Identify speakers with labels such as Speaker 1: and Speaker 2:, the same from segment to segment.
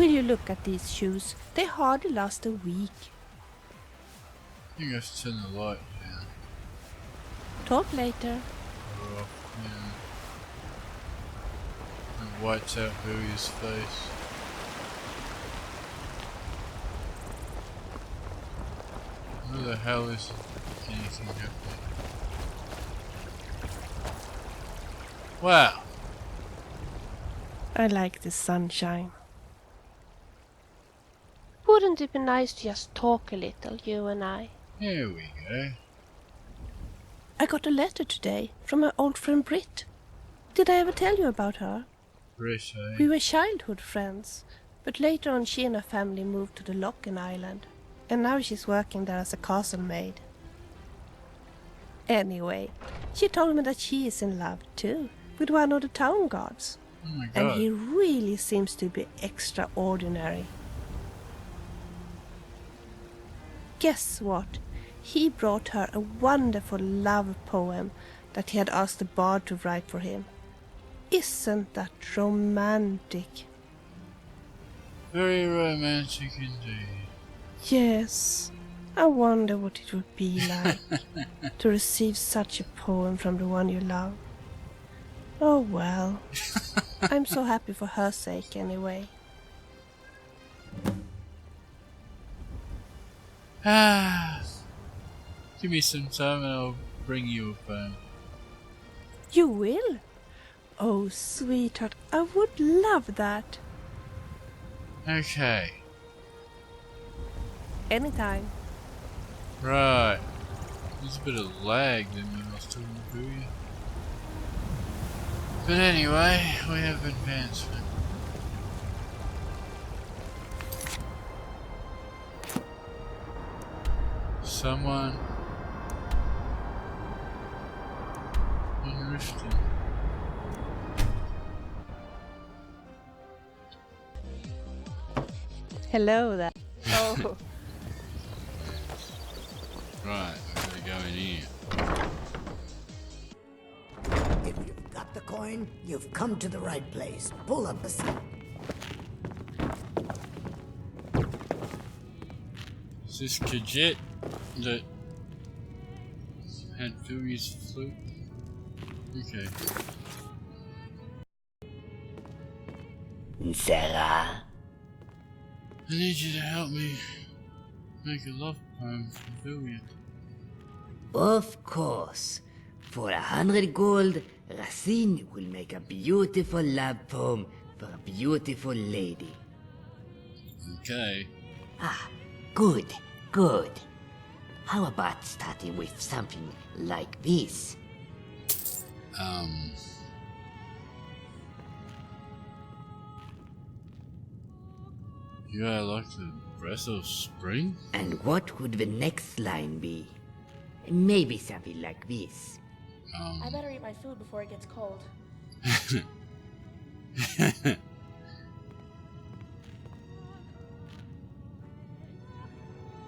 Speaker 1: Will you look at these shoes? They hardly last a week.
Speaker 2: You have to turn the light down.
Speaker 1: Talk later.
Speaker 2: Oh, yeah. It whites out Vilja's face. Where the hell is anything happening? Wow!
Speaker 1: I like the sunshine. Wouldn't it be nice to just talk a little, you and I?
Speaker 2: Here we go.
Speaker 1: I got a letter today from my old friend Britt. Did I ever tell you about her?
Speaker 2: Britt, eh?
Speaker 1: We were childhood friends, but later on she and her family moved to the Locken Island, and now she's working there as a castle maid. Anyway, she told me that she is in love too, with one of the town guards.
Speaker 2: Oh my god.
Speaker 1: And he really seems to be extraordinary. Guess what? He brought her a wonderful love poem that he had asked the bard to write for him. Isn't that romantic?
Speaker 2: Very romantic indeed.
Speaker 1: Yes. I wonder what it would be like to receive such a poem from the one you love. Oh well. I'm so happy for her sake anyway.
Speaker 2: Give me some time and I'll bring you a poem.
Speaker 1: You will? Oh, sweetheart, I would love that.
Speaker 2: Okay.
Speaker 1: Anytime.
Speaker 2: Right. There's a bit of lag then when I was talking to Vilja. But anyway, we have advancement. Someone in Riften.
Speaker 1: Hello there. Oh.
Speaker 2: Right, I gotta go in here.
Speaker 3: If you've got the coin, you've come to the right place. Pull up a seat.
Speaker 2: Is this Khajiit that had Vilja's flute? Okay.
Speaker 3: Sarah.
Speaker 2: I need you to help me make a love poem for Vilja.
Speaker 3: Of course. For 100 gold, Racine will make a beautiful love poem for a beautiful lady.
Speaker 2: Okay.
Speaker 3: Ah, good, good. How about starting with something like this?
Speaker 2: You are like the breath of spring?
Speaker 3: And what would the next line be? Maybe something like this.
Speaker 4: I better eat my food before it gets cold.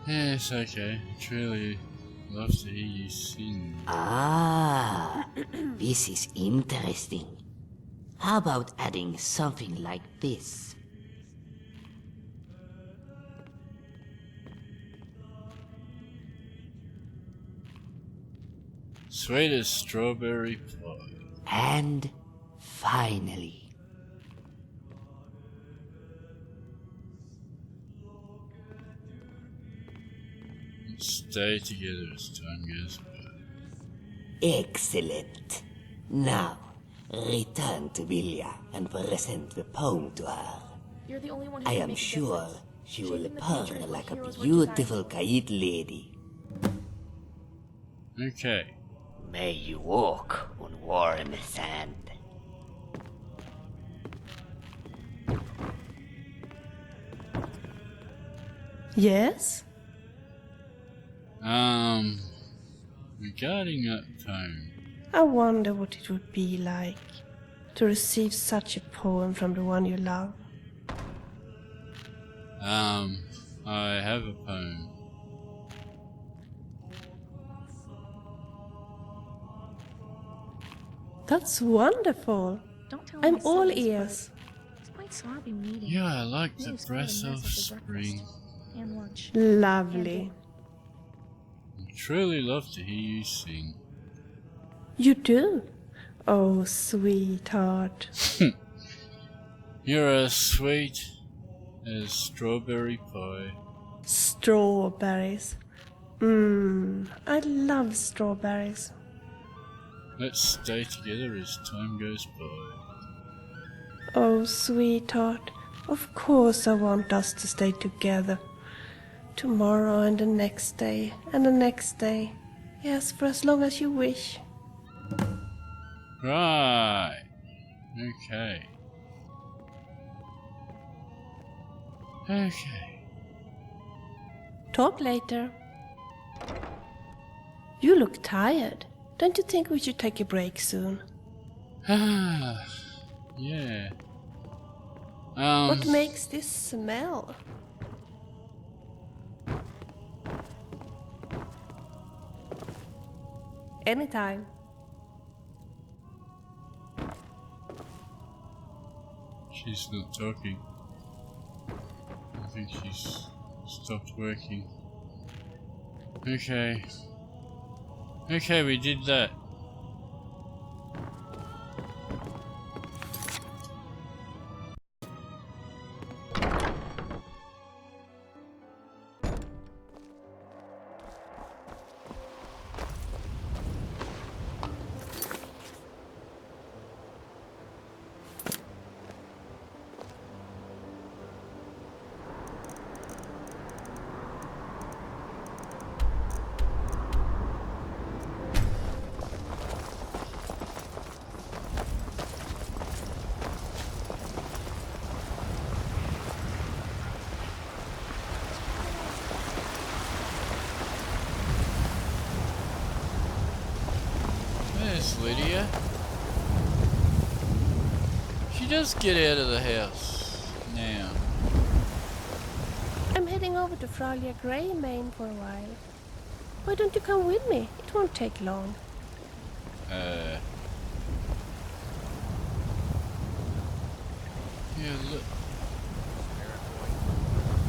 Speaker 2: Yes, okay. I truly love to hear you sing.
Speaker 3: Ah, this is interesting. How about adding something like this?
Speaker 2: Sweet as strawberry pie.
Speaker 3: And finally,
Speaker 2: Stay together as time goes by.
Speaker 3: excellent. Now, return to Vilja and present the poem to her.
Speaker 4: You're the only one who
Speaker 3: I
Speaker 4: can
Speaker 3: am
Speaker 4: make a
Speaker 3: sure
Speaker 4: difference.
Speaker 3: she will
Speaker 4: Shaping the
Speaker 3: purr
Speaker 4: future is what
Speaker 3: like a
Speaker 4: heroes work
Speaker 3: beautiful
Speaker 4: designed.
Speaker 3: Khajiit lady.
Speaker 2: Okay.
Speaker 3: May you walk on warm sand.
Speaker 1: Yes?
Speaker 2: Regarding that poem,
Speaker 1: I wonder what it would be like to receive such a poem from the one you love.
Speaker 2: I have a poem.
Speaker 1: That's wonderful.
Speaker 4: Don't tell me
Speaker 1: I'm all
Speaker 4: sillies,
Speaker 1: ears.
Speaker 4: but It's quite
Speaker 5: quite sloppy when eating.
Speaker 2: Yeah, I like the
Speaker 5: Really started
Speaker 2: breath
Speaker 5: to
Speaker 2: of
Speaker 5: mess up the
Speaker 2: spring.
Speaker 5: breakfast and lunch.
Speaker 1: Lovely.
Speaker 2: I truly love to hear you sing.
Speaker 1: You do? Oh, sweetheart.
Speaker 2: You're as sweet as strawberry pie.
Speaker 1: Strawberries. I love strawberries.
Speaker 2: Let's stay together as time goes by.
Speaker 1: Oh, sweetheart. Of course I want us to stay together. Tomorrow and the next day and the next day. Yes, for as long as you wish.
Speaker 2: Right. Okay. Okay.
Speaker 1: Talk later. You look tired. Don't you think we should take a break soon?
Speaker 2: Ah, yeah.
Speaker 1: What makes this smell? Anytime.
Speaker 2: She's not talking. I think she's stopped working. Okay. Okay, we did that. There's Lydia. She does get out of the house now.
Speaker 1: I'm heading over to Fralia Greymane for a while. Why don't you come with me? It won't take long.
Speaker 2: Yeah, look.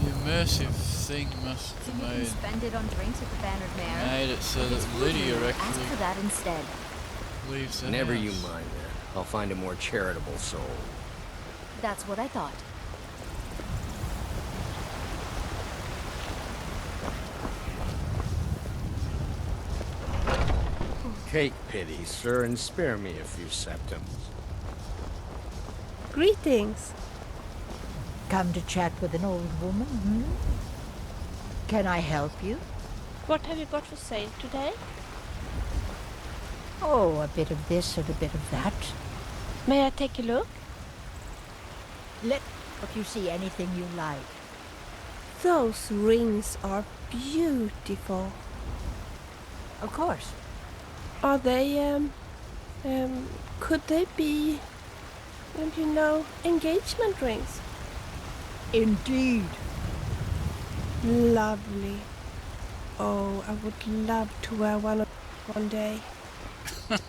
Speaker 2: The immersive thing must
Speaker 6: So
Speaker 2: have
Speaker 6: you can
Speaker 2: made,
Speaker 6: spend it on drinks at the Bannered Mare.
Speaker 2: made it so
Speaker 6: If it's
Speaker 2: that
Speaker 6: food
Speaker 2: Lydia
Speaker 6: you, ask
Speaker 2: actually
Speaker 6: for that instead.
Speaker 2: leaves the
Speaker 7: Never
Speaker 2: house.
Speaker 7: you mind that. I'll find a more charitable soul.
Speaker 6: That's what I thought.
Speaker 7: Take pity, sir, and spare me a few septims.
Speaker 1: Greetings.
Speaker 8: Come to chat with an old woman, hmm? Can I help you?
Speaker 1: What have you got for sale today?
Speaker 8: Oh, a bit of this and a bit of that.
Speaker 1: May I take a look?
Speaker 8: Let if you see anything you like.
Speaker 1: Those rings are beautiful.
Speaker 8: Of course.
Speaker 1: Are they, could they be, engagement rings?
Speaker 8: Indeed.
Speaker 1: Lovely. Oh, I would love to wear one day.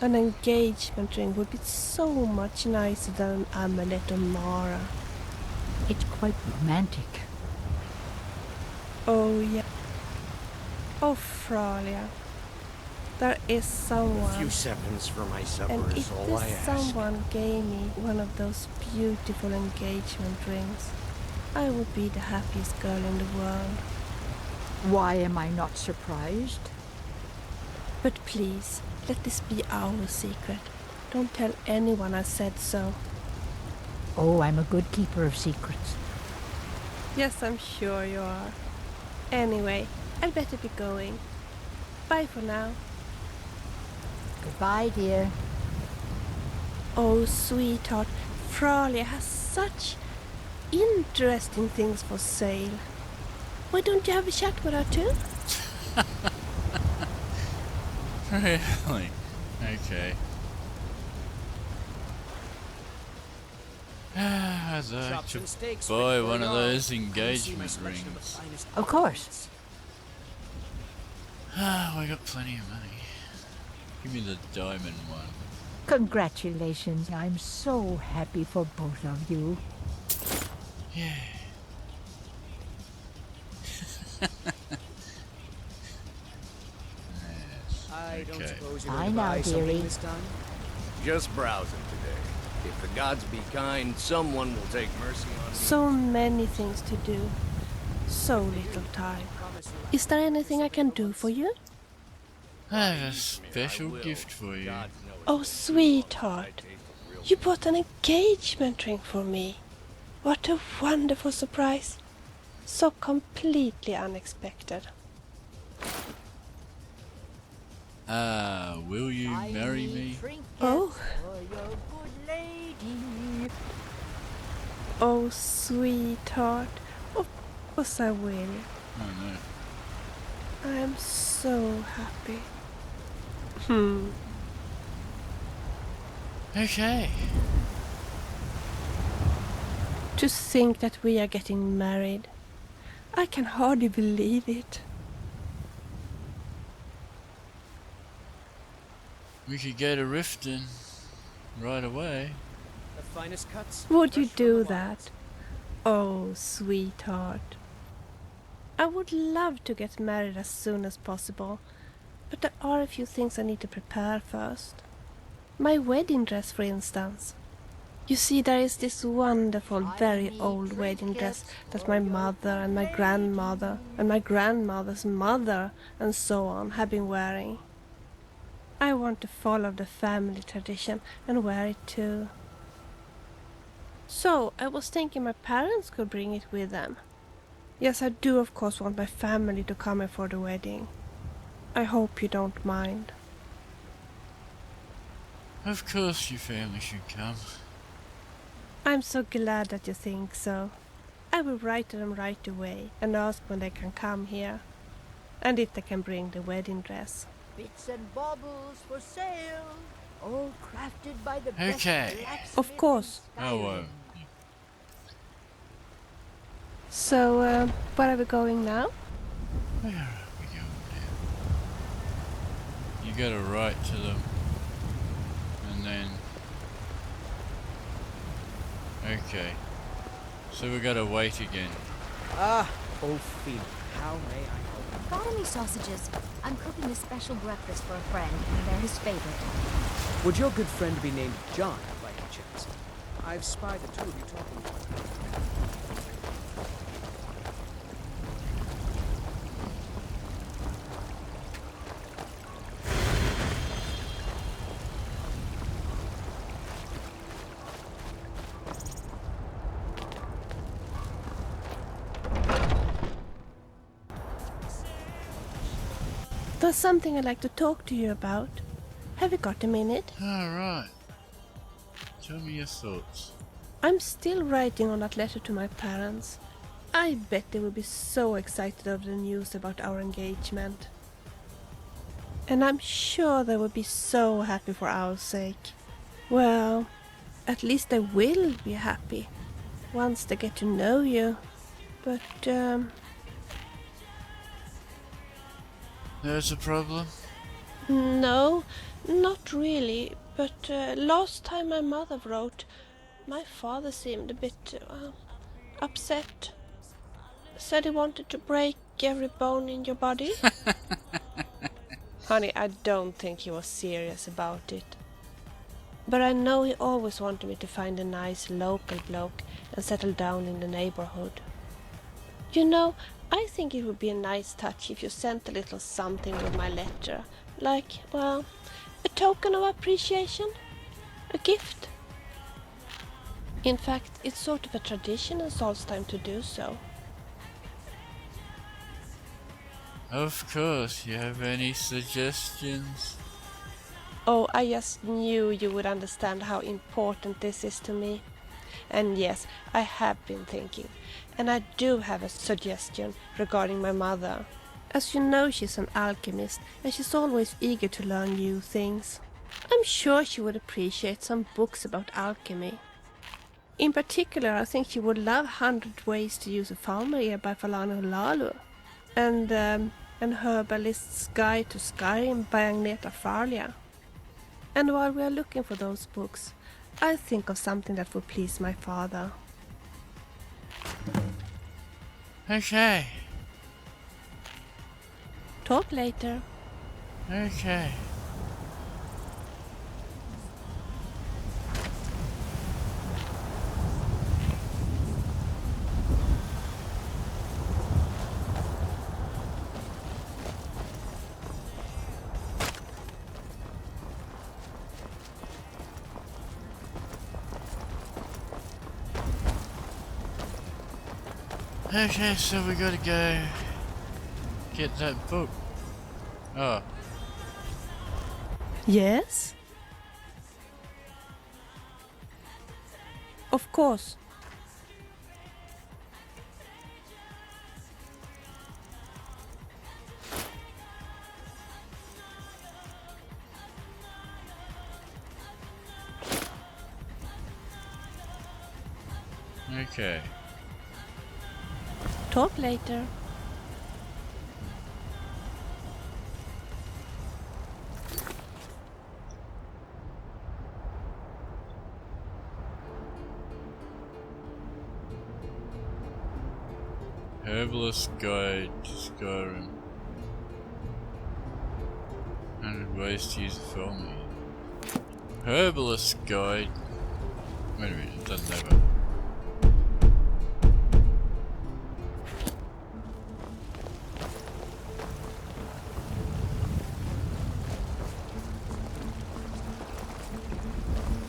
Speaker 1: An engagement ring would be so much nicer than an amulet or Mara.
Speaker 8: It's quite romantic.
Speaker 1: Oh, yeah. Oh, Fralia. There is
Speaker 7: A
Speaker 1: someone.
Speaker 7: few septims for my supper
Speaker 1: And
Speaker 7: is
Speaker 1: if
Speaker 7: all I
Speaker 1: this
Speaker 7: ask.
Speaker 1: someone gave me one of those beautiful engagement rings, I would be the happiest girl in the world.
Speaker 8: Why am I not surprised?
Speaker 1: But please, let this be our secret. Don't tell anyone I said so.
Speaker 8: Oh, I'm a good keeper of secrets.
Speaker 1: Yes, I'm sure you are. Anyway, I'd better be going. Bye for now.
Speaker 8: Goodbye, dear.
Speaker 1: Oh, sweetheart, Fralia has such interesting things for sale. Why don't you have a chat with her too?
Speaker 2: Really? Okay. I'd like to buy one of those engagement rings.
Speaker 8: Of course.
Speaker 2: We got plenty of money. Give me the diamond one.
Speaker 8: Congratulations. I'm so happy for both of you.
Speaker 2: Yeah.
Speaker 7: I don't
Speaker 2: Okay.
Speaker 7: suppose you're
Speaker 8: I
Speaker 7: going to
Speaker 8: know,
Speaker 7: buy
Speaker 8: dearie.
Speaker 7: something this time? Just browsing today. If the gods be kind, someone will take mercy on me.
Speaker 1: So many things to do. So little time. Is there anything I can do for you?
Speaker 2: I have a special gift for you.
Speaker 1: Oh, sweetheart. You bought an engagement ring for me. What a wonderful surprise. So completely unexpected.
Speaker 2: Will you marry me?
Speaker 1: Oh.
Speaker 8: For your good lady.
Speaker 1: Oh, sweetheart. Of course I will.
Speaker 2: Oh no.
Speaker 1: I am so happy.
Speaker 2: Okay.
Speaker 1: To think that we are getting married. I can hardly believe it.
Speaker 2: We could go to Riften right away.
Speaker 7: The finest cuts.
Speaker 1: Would you
Speaker 7: fresh from
Speaker 1: do
Speaker 7: the
Speaker 1: that?
Speaker 7: wilds.
Speaker 1: Oh, sweetheart. I would love to get married as soon as possible, but there are a few things I need to prepare first. My wedding dress, for instance. You see, there is this wonderful, very old wedding dress that my mother and my grandmother and my grandmother's mother and so on have been wearing. I want to follow the family tradition and wear it too. So, I was thinking my parents could bring it with them. Yes, I do of course want my family to come here for the wedding. I hope you don't mind.
Speaker 2: Of course your family should come.
Speaker 1: I'm so glad that you think so. I will write to them right away and ask when they can come here. And if they can bring the wedding dress.
Speaker 8: Bits and baubles for sale. All crafted by the best
Speaker 2: Okay.
Speaker 8: blacksmith
Speaker 1: Of course.
Speaker 8: in
Speaker 2: Oh,
Speaker 8: Skyrim.
Speaker 1: So, where are we going now?
Speaker 2: Where are we going now? You gotta write to them. And then... Okay. So we gotta wait again.
Speaker 7: Ah, Ophelia, how may I help
Speaker 6: Got any sausages? I'm cooking a special breakfast for a friend, and they're his favorite.
Speaker 7: you? Would your good friend be named John, by any chance? I've spied the two of you talking to one another.
Speaker 1: There's something I'd like to talk to you about. Have you got a minute?
Speaker 2: Alright. Tell me your thoughts.
Speaker 1: I'm still writing on that letter to my parents. I bet they will be so excited over the news about our engagement. And I'm sure they will be so happy for our sake. Well, at least they will be happy once they get to know you. But,
Speaker 2: There's a problem?
Speaker 1: no, not really. But last time my mother wrote, my father seemed a bit upset. Said he wanted to break every bone in your body. Honey, I don't think he was serious about it. But I know he always wanted me to find a nice local bloke and settle down in the neighborhood. You know, I think it would be a nice touch if you sent a little something with my letter. Like, well, a token of appreciation. A gift. In fact, it's sort of a tradition in Solstheim to do so.
Speaker 2: Of course, you have any suggestions?
Speaker 1: Oh, I just knew you would understand how important this is to me. And yes, I have been thinking. And I do have a suggestion regarding my mother. As you know, she's an alchemist and she's always eager to learn new things. I'm sure she would appreciate some books about alchemy. In particular, I think she would love 100 Ways to Use a Farmer by Falana Lalu and An Herbalist's Guide to Skyrim by Agneta Farlia. And while we are looking for those books, I think of something that would please my father.
Speaker 2: Okay.
Speaker 1: Talk later.
Speaker 2: Okay. Okay, so we gotta go get that book. Oh,
Speaker 1: Yes? Of course.
Speaker 2: okay.
Speaker 1: Talk later.
Speaker 2: Herbalist Guide to Skyrim. 100 ways to use a filmy. Herbalist Guide. Wait a minute, it doesn't have a...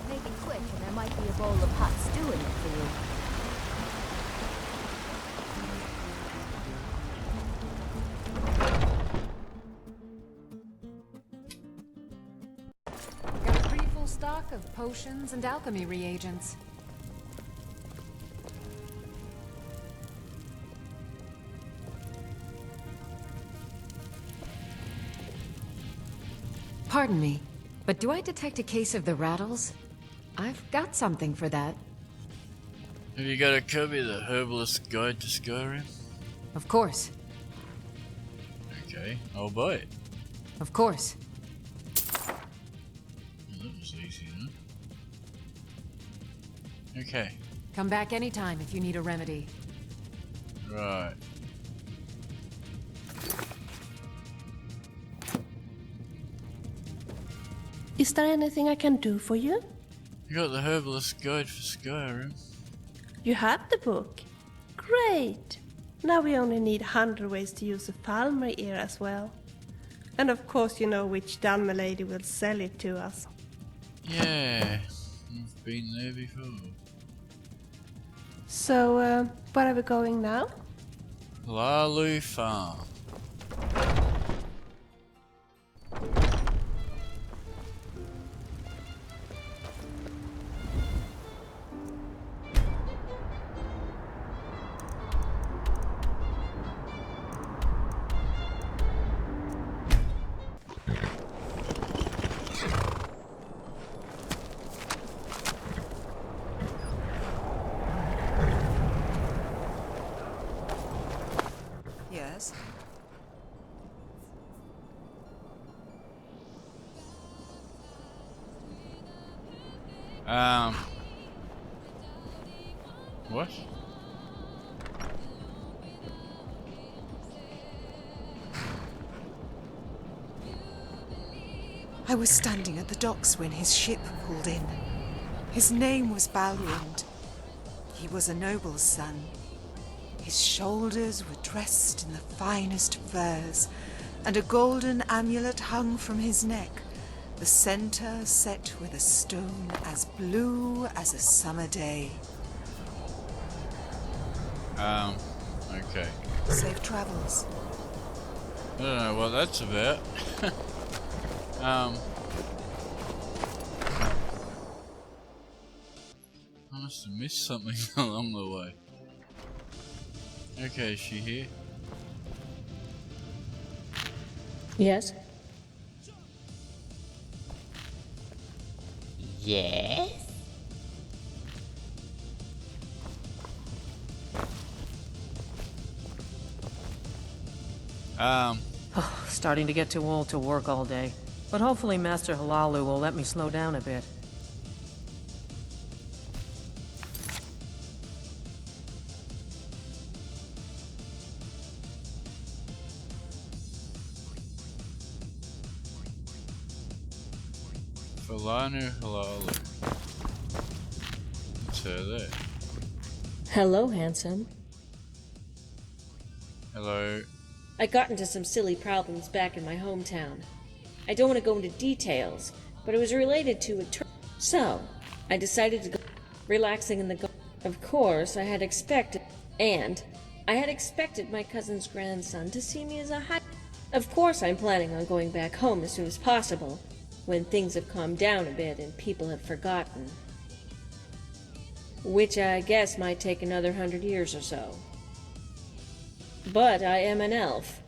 Speaker 6: Make it quick, and there might be a bowl of hot stew in it for you.
Speaker 9: Got a pretty full stock of potions and alchemy reagents. Pardon me, but do I detect a case of the rattles? I've got something for that.
Speaker 2: Have you got a copy of the Herbalist Guide to Skyrim?
Speaker 9: Of course.
Speaker 2: Okay, I'll buy it.
Speaker 9: Of course.
Speaker 2: Well, that was easy, huh? Okay,
Speaker 9: Come back anytime if you need a remedy.
Speaker 2: right.
Speaker 1: Is there anything I can do for you?
Speaker 2: You got the Herbalist Guide for Skyrim.
Speaker 1: You have the book. Great! Now we only need 100 ways to use a Falmer ear as well. And of course you know which Dalma lady will sell it to us.
Speaker 2: Yeah, I've been there before.
Speaker 1: So, where are we going now?
Speaker 2: Lalu Farm.
Speaker 10: Yes.
Speaker 2: What?
Speaker 10: I was standing at the docks when his ship pulled in. His name was Balrund. He was a noble's son. His shoulders were dressed in the finest furs, and a golden amulet hung from his neck, the center set with a stone as blue as a summer day.
Speaker 2: Okay.
Speaker 10: Safe travels.
Speaker 2: I don't know what that's about. I must have missed something along the way. Okay, is she here?
Speaker 1: Yes?
Speaker 8: Yes?
Speaker 11: Starting to get too old to work all day. But hopefully Master Halalu will let me slow down a bit.
Speaker 2: Falanu Halalu. It's her there.
Speaker 12: Hello, handsome.
Speaker 2: Hello.
Speaker 12: I got into some silly problems back in my hometown. I don't want to go into details, but it was related to a so, I decided to go relaxing in the garden. Of course, I had expected my cousin's grandson to see me as a high. Of course, I'm planning on going back home as soon as possible, when things have calmed down a bit and people have forgotten. Which I guess might take another 100 years or so. But I am an elf.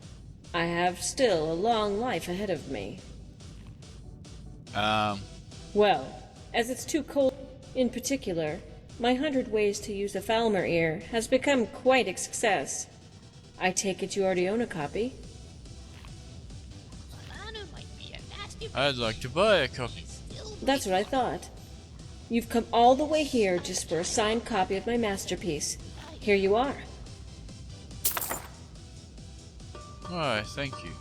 Speaker 12: I have still a long life ahead of me.
Speaker 2: Well,
Speaker 12: as it's too cold, in particular, my 100 Ways to Use a Falmer Ear has become quite a success. I take it you already own a copy?
Speaker 2: I'd like to buy a copy.
Speaker 12: That's what I thought. You've come all the way here just for a signed copy of my masterpiece. Here you are.
Speaker 2: Why, thank you.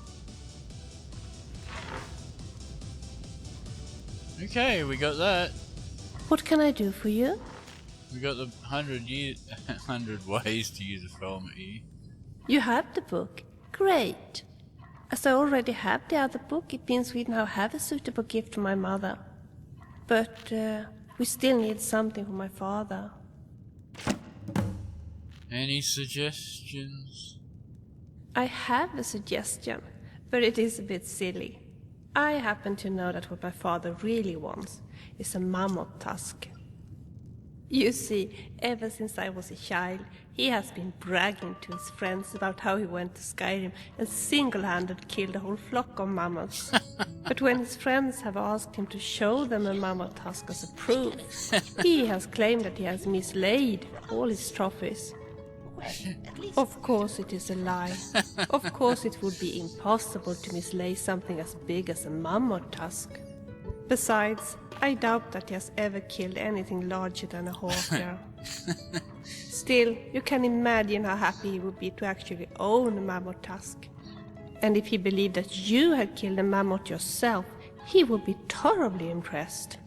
Speaker 2: Okay, we got that.
Speaker 1: What can I do for you?
Speaker 2: We got the 100 ways to use a Falmer ear.
Speaker 1: You have the book. Great. As I already have the other book, it means we now have a suitable gift for my mother. But we still need something for my father.
Speaker 2: Any suggestions?
Speaker 1: I have a suggestion, but it is a bit silly. I happen to know that what my father really wants is a mammoth tusk. You see, ever since I was a child, he has been bragging to his friends about how he went to Skyrim and single-handed killed a whole flock of mammoths. But when his friends have asked him to show them a mammoth tusk as a proof, he has claimed that he has mislaid all his trophies. Of course it is a lie. Of course it would be impossible to mislay something as big as a mammoth tusk. Besides, I doubt that he has ever killed anything larger than a hawker. Still, you can imagine how happy he would be to actually own a mammoth tusk. And if he believed that you had killed a mammoth yourself, he would be thoroughly impressed.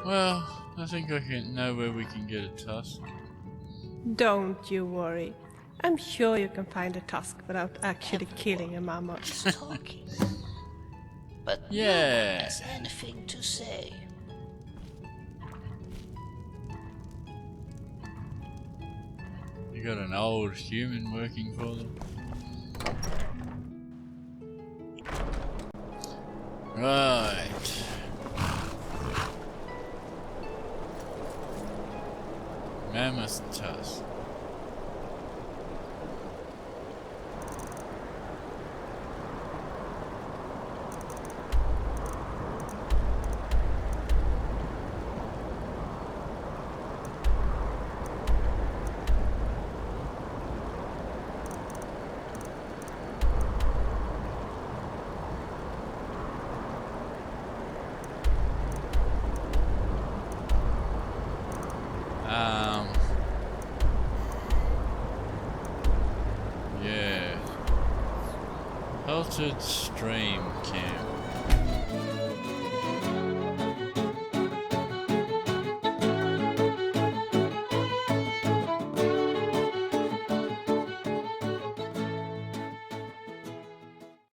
Speaker 2: Well, I think I can know where we can get a tusk.
Speaker 1: Don't you worry. I'm sure you can find a tusk without actually killing a mammoth.
Speaker 13: Talking, but
Speaker 2: yeah.
Speaker 13: no one has anything to say.
Speaker 2: You got an old human working for them? Right. Mammoth tusk. Yeah. Altered stream camp.